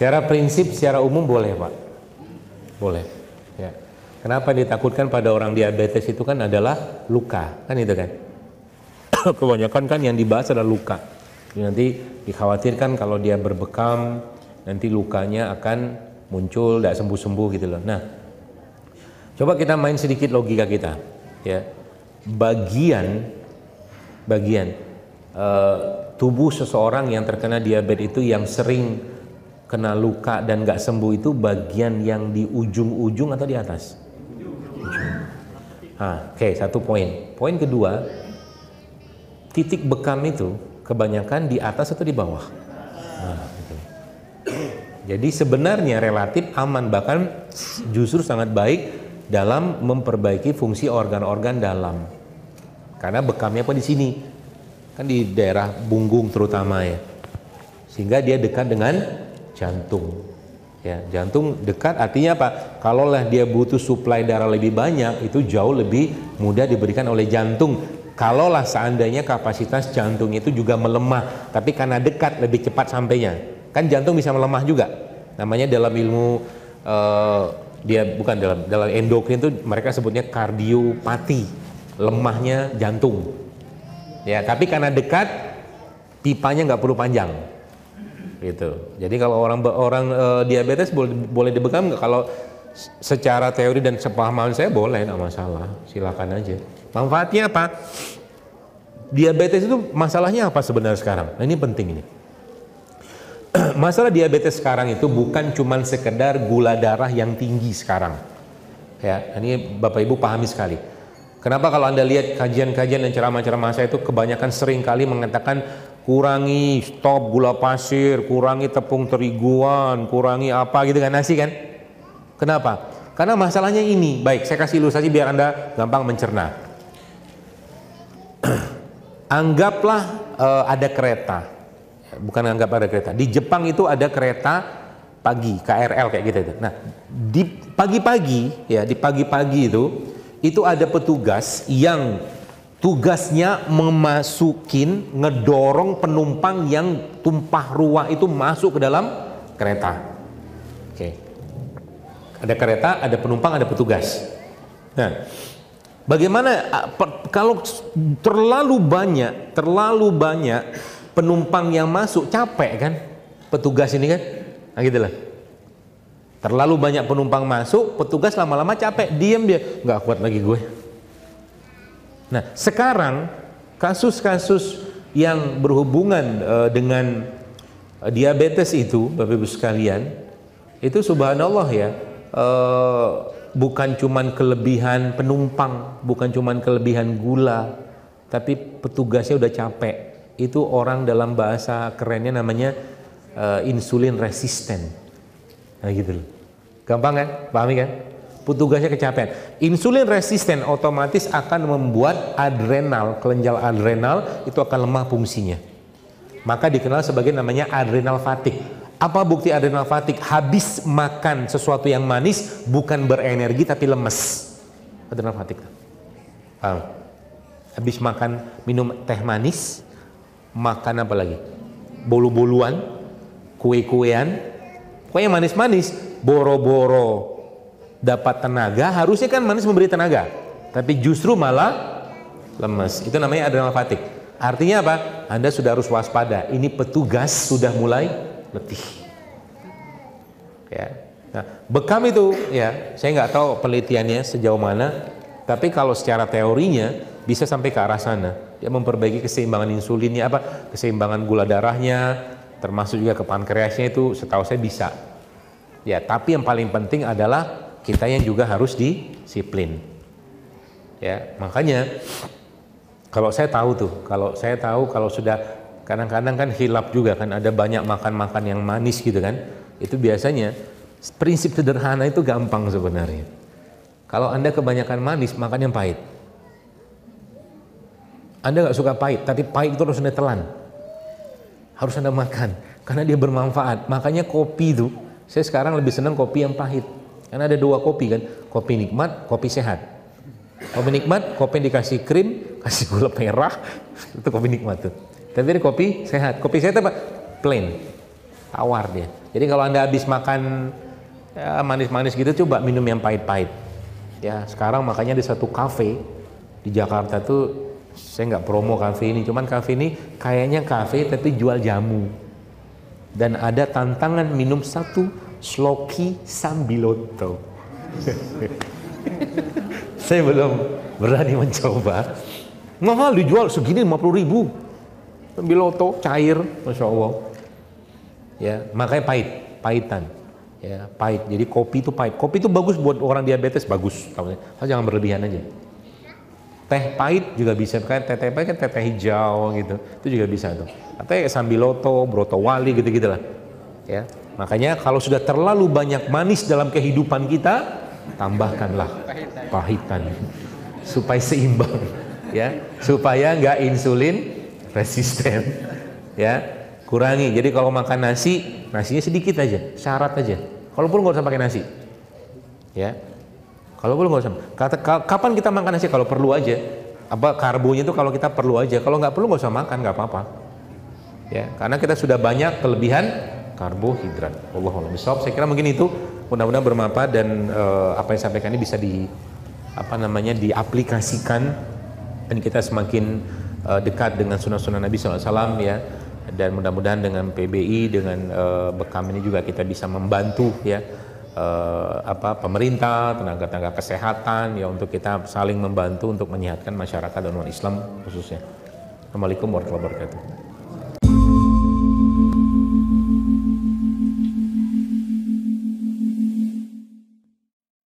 Secara prinsip, secara umum boleh Pak, boleh. Ya. Kenapa ditakutkan pada orang diabetes itu kan adalah luka, kan itu kan? Kebanyakan kan yang dibahas adalah luka. Jadi nanti dikhawatirkan kalau dia berbekam, nanti lukanya akan muncul, tidak sembuh-sembuh gitu loh. Nah, coba kita main sedikit logika kita, ya. Bagian tubuh seseorang yang terkena diabetes itu yang sering kena luka dan nggak sembuh itu bagian yang di ujung-ujung atau di atas? Oke, satu poin. Poin kedua, titik bekam itu kebanyakan di atas atau di bawah? Gitu. Jadi sebenarnya relatif aman, bahkan justru sangat baik dalam memperbaiki fungsi organ-organ dalam. Karena bekamnya apa di sini? Kan di daerah punggung terutama ya. Sehingga dia dekat dengan jantung. Ya, jantung dekat artinya apa? Kalaulah dia butuh suplai darah lebih banyak, itu jauh lebih mudah diberikan oleh jantung. Kalaulah seandainya kapasitas jantung itu juga melemah, tapi karena dekat lebih cepat sampainya. Kan jantung bisa melemah juga. Namanya dalam ilmu dia bukan dalam endokrin itu mereka sebutnya kardiopati, lemahnya jantung. Ya, tapi karena dekat pipanya nggak perlu panjang. Gitu. Jadi kalau orang diabetes boleh dibekam nggak? Kalau secara teori dan sepemahaman saya boleh, nggak masalah, silakan aja. Manfaatnya apa? Diabetes itu masalahnya apa sebenarnya sekarang? Nah, ini penting ini. Masalah diabetes sekarang itu bukan cuman sekedar gula darah yang tinggi sekarang. Ya, ini Bapak Ibu pahami sekali. Kenapa kalau Anda lihat kajian-kajian dan ceramah-ceramah saya itu kebanyakan sering kali mengatakan kurangi stop gula pasir, kurangi tepung teriguan, kurangi apa gitu kan, nasi kan? Kenapa? Karena masalahnya ini. Baik, saya kasih ilustrasi biar Anda gampang mencerna. Anggaplah ada kereta. Bukan anggap ada kereta. Di Jepang itu ada kereta pagi, KRL kayak gitu itu. Nah, di pagi-pagi ya, di pagi-pagi itu ada petugas yang tugasnya memasukin, ngedorong penumpang yang tumpah ruah itu masuk ke dalam kereta. Oke. Ada kereta, ada penumpang, ada petugas. Nah, bagaimana kalau terlalu banyak penumpang yang masuk, capek kan petugas ini kan? Nah, gitu lah. Terlalu banyak penumpang masuk, petugas lama-lama capek, diam dia, nggak kuat lagi gue. Nah, sekarang kasus-kasus yang berhubungan dengan diabetes itu, Bapak Ibu sekalian, itu subhanallah ya, bukan cuman kelebihan penumpang, bukan cuman kelebihan gula, tapi petugasnya udah capek. Itu orang dalam bahasa kerennya namanya insulin resisten. Nah gitu loh. Gampang kan? Pahami kan? Petugasnya kecapean. Insulin resisten otomatis akan membuat adrenal, kelenjar adrenal itu akan lemah fungsinya. Maka dikenal sebagai namanya adrenal fatigue. Apa bukti adrenal fatigue? Habis makan sesuatu yang manis bukan berenergi tapi lemes. Adrenal fatigue. Paham? Habis makan minum teh manis, makan apa lagi? Bolu-boluan, kue-kuean, pokoknya manis-manis, boro-boro dapat tenaga, harusnya kan manis memberi tenaga, tapi justru malah lemes. Itu namanya adrenal fatigue. Artinya apa? Anda sudah harus waspada. Ini petugas sudah mulai letih. Ya. Nah, bekam itu ya, saya nggak tahu penelitiannya sejauh mana, tapi kalau secara teorinya bisa sampai ke arah sana. Dia memperbaiki keseimbangan insulinnya, keseimbangan gula darahnya, termasuk juga ke pankreasnya itu setahu saya bisa. Ya, tapi yang paling penting adalah kita yang juga harus disiplin. Ya, makanya kalau saya tahu kalau sudah kadang-kadang kan hilap juga kan, ada banyak makan-makan yang manis gitu kan. Itu biasanya prinsip sederhana itu gampang sebenarnya. Kalau Anda kebanyakan manis, makan yang pahit. Anda nggak suka pahit, tapi pahit itu harus Anda telan. Harus Anda makan, karena dia bermanfaat. Makanya kopi itu, saya sekarang lebih senang kopi yang pahit. Karena ada dua kopi kan, kopi nikmat, kopi sehat. Kopi nikmat, kopi yang dikasih krim, kasih gula merah, itu kopi nikmat tuh. Tapi ini kopi sehat. Kopi sehat apa? Plain, tawar dia. Jadi kalau Anda habis makan ya, manis-manis gitu, coba minum yang pahit-pahit. Ya, sekarang makanya di satu kafe di Jakarta tuh, saya nggak promo kafe ini, cuman kafe ini kayaknya kafe tapi jual jamu. Dan ada tantangan minum satu sloki sambiloto. Saya belum berani mencoba. Mahal dijual segini 50.000. Sambiloto cair, masya Allah. Ya, makanya pahitan. Ya, pahit. Jadi kopi itu pahit. Kopi itu bagus buat orang diabetes, bagus. Jangan berlebihan aja. Teh pahit juga bisa, kan teh pahit kan teh hijau gitu, itu juga bisa tuh. Atau sambiloto, broto wali gitu-gitulah. Ya, makanya kalau sudah terlalu banyak manis dalam kehidupan kita, tambahkanlah pahitan supaya seimbang, ya, supaya nggak insulin resisten. Ya, kurangi. Jadi kalau makan nasi, nasinya sedikit aja, syarat aja. Kalaupun nggak usah pakai nasi, ya. Kalau perlu nggak usah. Kapan kita makan nasi? Kalau perlu aja. Apa karbonya itu kalau kita perlu aja. Kalau nggak perlu nggak usah makan, nggak apa-apa. Ya, karena kita sudah banyak kelebihan karbohidrat. Wallahu a'lam bishawab. Saya kira mungkin itu mudah-mudahan bermanfaat dan apa yang sampaikan ini bisa diaplikasikan dan kita semakin dekat dengan sunnah-sunnah Nabi SAW ya. Dan mudah-mudahan dengan PBI dengan Bekam ini juga kita bisa membantu ya. Pemerintah, tenaga-tenaga kesehatan ya untuk kita saling membantu untuk menyehatkan masyarakat dan umat Islam khususnya. Assalamualaikum warahmatullahi wabarakatuh.